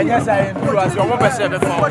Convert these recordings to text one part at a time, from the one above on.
yes, I do as your woman said before.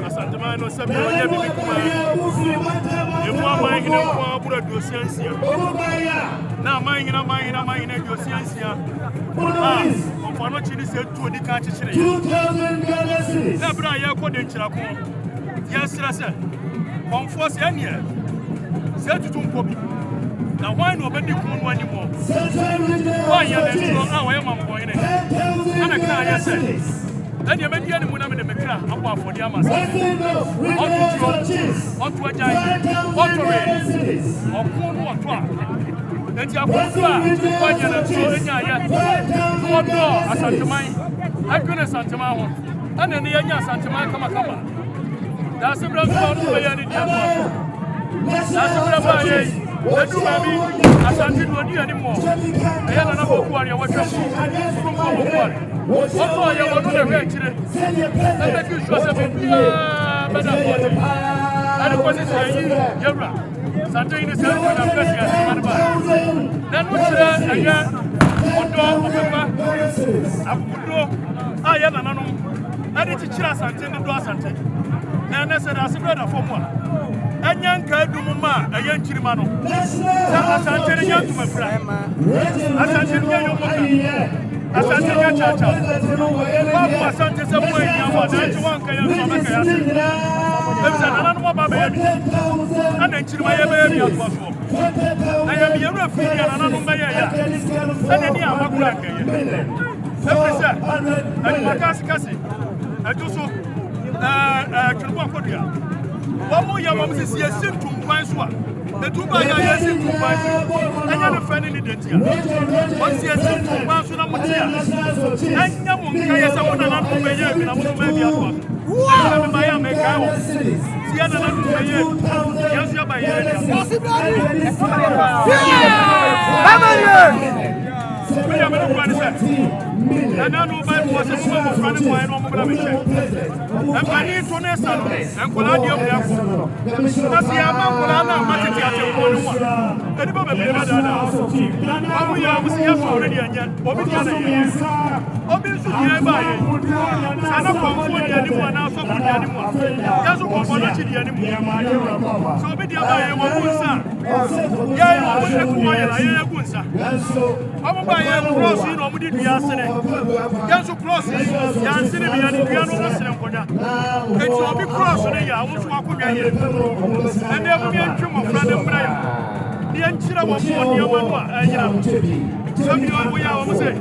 Asantamano sabi onye bibi kuma emu aman hina kwa bura dosiansia na aman hina dosiansia ofano chini se tu di ka chichire na bra ya ko de nchira ko ya sira se konfo se anie se tutu mpobi na why no obedi kun wani mo why ya de tro a wa ya mambo ine ana ka ya se and you made the animal in the Mecca, up for the Amas. On to a giant, on to rain, or poor or twa. And you are quite a so in your door, a Santa Mai, I couldn't Santa Mai, and then the Yanya Santa Mai come. That's a brother for any That's a brother. Let you baby, as I did not do anymore. I have another quarry, what you're from quarry. What for you want to reach it? And make you show something. Better for them. And of course, it's you're right. Something is happening. I'm pressing. Then what's that again? On door of the back. I am an I did teach us something to do something. And I said, I said, brother, for one. And young Kaduma, a young Chirimano. As I'm telling you to my friend. As I'm telling you, as I'm telling you, Papa Santa somewhere in your mother, one can another baby. And then Chirima baby at what for. I am your refugee and another Maya. And then you are Makulaka. And Makasi, I do so. Kirwakodia. One more young woman is a simple one. The two by a simple one. And you're friendly identity. Once you are simple, once you are Mutia. And young woman, someone and I'm maybe a one. Why am I a maker? See another way. Yes, you're by and I know by was a small friend of mine on the mission. And I need to nest and Coladio. That's the Amana Matty at your one. And Bobby now. We are here already and yet, obviously, by I don't come for anyone else of the animal. That's what the animal. So be the I'm by a crossing or did we ask Ganso crossing, Yansini, and Piano, it's all be crossing. I was walking here. And there will be a trim of Brother Brian. The Anchira was one year one. Some you are, we are almost saying,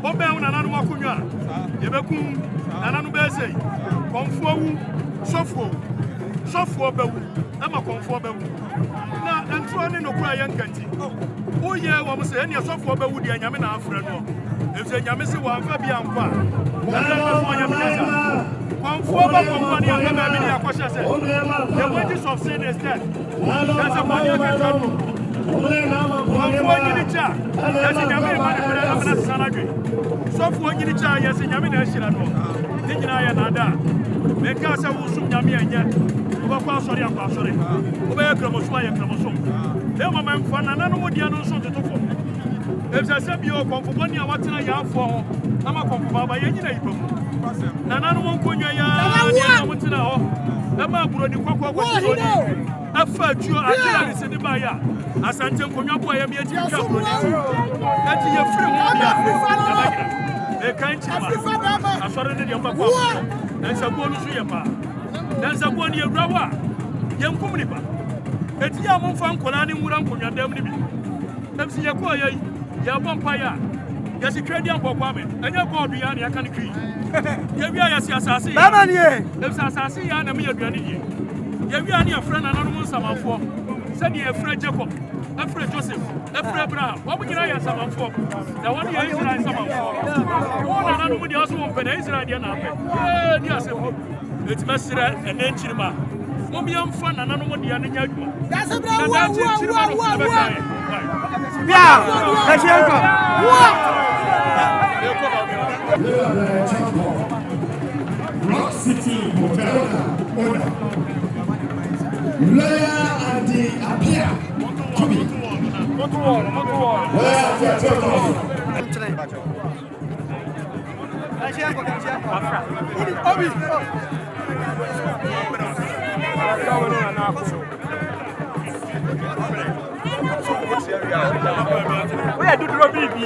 Bob and Anamakunya, Yabakun, Ananubese, Conform, Software, I'm a conform. Now, and trying to cry and can't. Oh, yeah, one was any software would be a Yamina friend. If the Yamisi were Fabian Park, conform money and the question said, the wages of sin is dead. That's a money of the software in the child, yes, in Yamina Shirano. Did I another? Make us a Wusum Yami and yet. Sorry, I'm sorry. Obey chromosome. They were my fun and I know what you are not so to do. If I said you come for 1 year, what's in a year for? I'm a comfortable by any neighbor. Nana won't go near ya. What's in a hole? I'm a brody. I felt you are in the buyer. As I'm telling you, I am yet. That's your friend. They can't tell me. I saw it in your papa. That's a bonus to your pa. That's a 1 year rawa. Young Kumiba. It's Yamon Fan Kolani Muram your damn. That's your choir. Yabon Paya. Yes, a credit for women. And your God beyond your country. Yavia Assassin. There's Assassin and a mere granny. Yavia, your friend, and almost some for. Said you a Fred Jacob, a Fred Joseph, a Fred Brown. What would you have some for? The 1 year is like some for. nananom de aso won pene Israel de na ape di asem eti mesira ene nchirima momiam fa nananom de anya adwuma that's a bravo bia kashianko Rock City Hotel owner Lawyer Andy Apia Toby where do you be?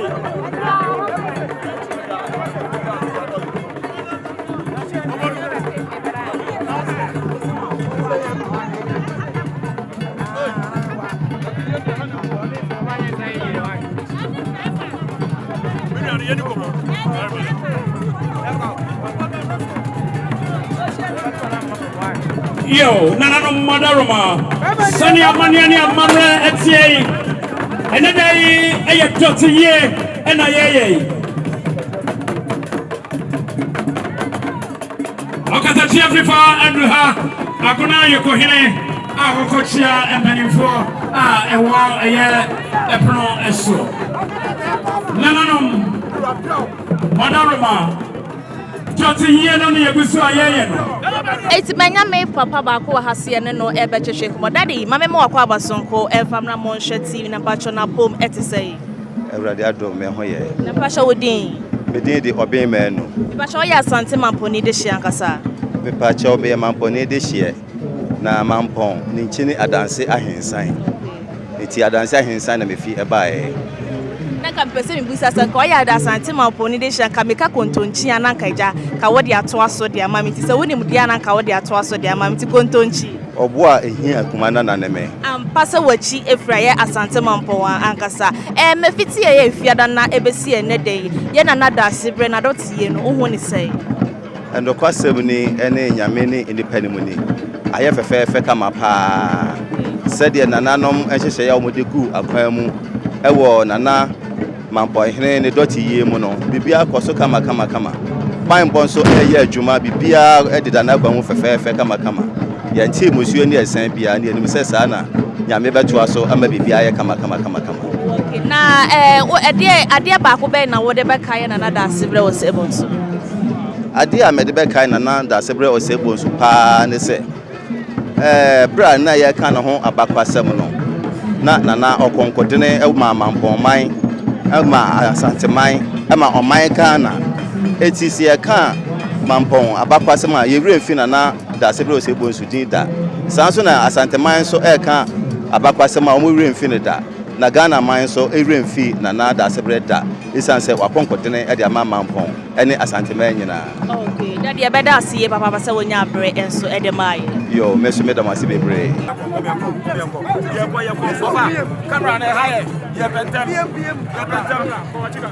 Yo, Nana Madaroma, Sunny Amaniani Amara Etie, and then I got a year and I Okata Chiafifa and Akuna Yokohine, Akochia and Penifo, a wall a year, a pro and so. Nananum Madaroma. It's manya me papa bako hasi ene no ebe cheshe ko daddy mama me wakwa abasonko e famna mo hwe TV na bacho na pom etisei Ewrade adom me ho ye na pasha wodin me din de oben me no me pasha o ya asante mamponi de hia nkasa me pacha oben mamponi de hie na mampon ni nchini adanse ahensan eti adanse ahensan na me fi eba e na ka pese mi busa san ko ya da asante mamponi de hia ka me ka kontonchi ananka ja ka wodi ato aso de ama mi ti se woni mu de ananka wodi ato aso de ama mi ti kontonchi obo a ehia akuma na na me ampasa wachi efraye asante mampon ankasa me fiti ye efiada na ebesi ene de ye na nada sibre na dotie no ohu ni sei endo kwasem ni ene nyame ni independent ni aye fefefe kama pa sede nananom ehhehye ya omode gu akwan mu ewo nana mampon hene ne dotie mu no bibia koso kama ban bonso eye adwuma bibia edida na akwan mu fefefe kama yanti musuo ni esan bia ni enim se sa na nyame beto aso ama bibia ye kama okay na ade ba ko be na wode be kai na nada sibre wo se bonso ade a me de be kai na nada sibre wo se bonso pa ne se bra na ye ka na ho abakwasem no na nana okonkodene e ma mampon ma asanteman e ma oman ka na etisi e ka mampon abakwasem a ye wure mfi na da sebro se bonsu din da sanso na asanteman so e ka abakwasem a omo wure mfi ne da na Ghana man so e wure mfi na da sebre da isanse wakonkotene e de ama mampon ene asanteman nyina okay daddy e beda asiye papa ba se wonya abre enso e de mai yo meso me da masi bebre Camera na high. Yeah, bentem.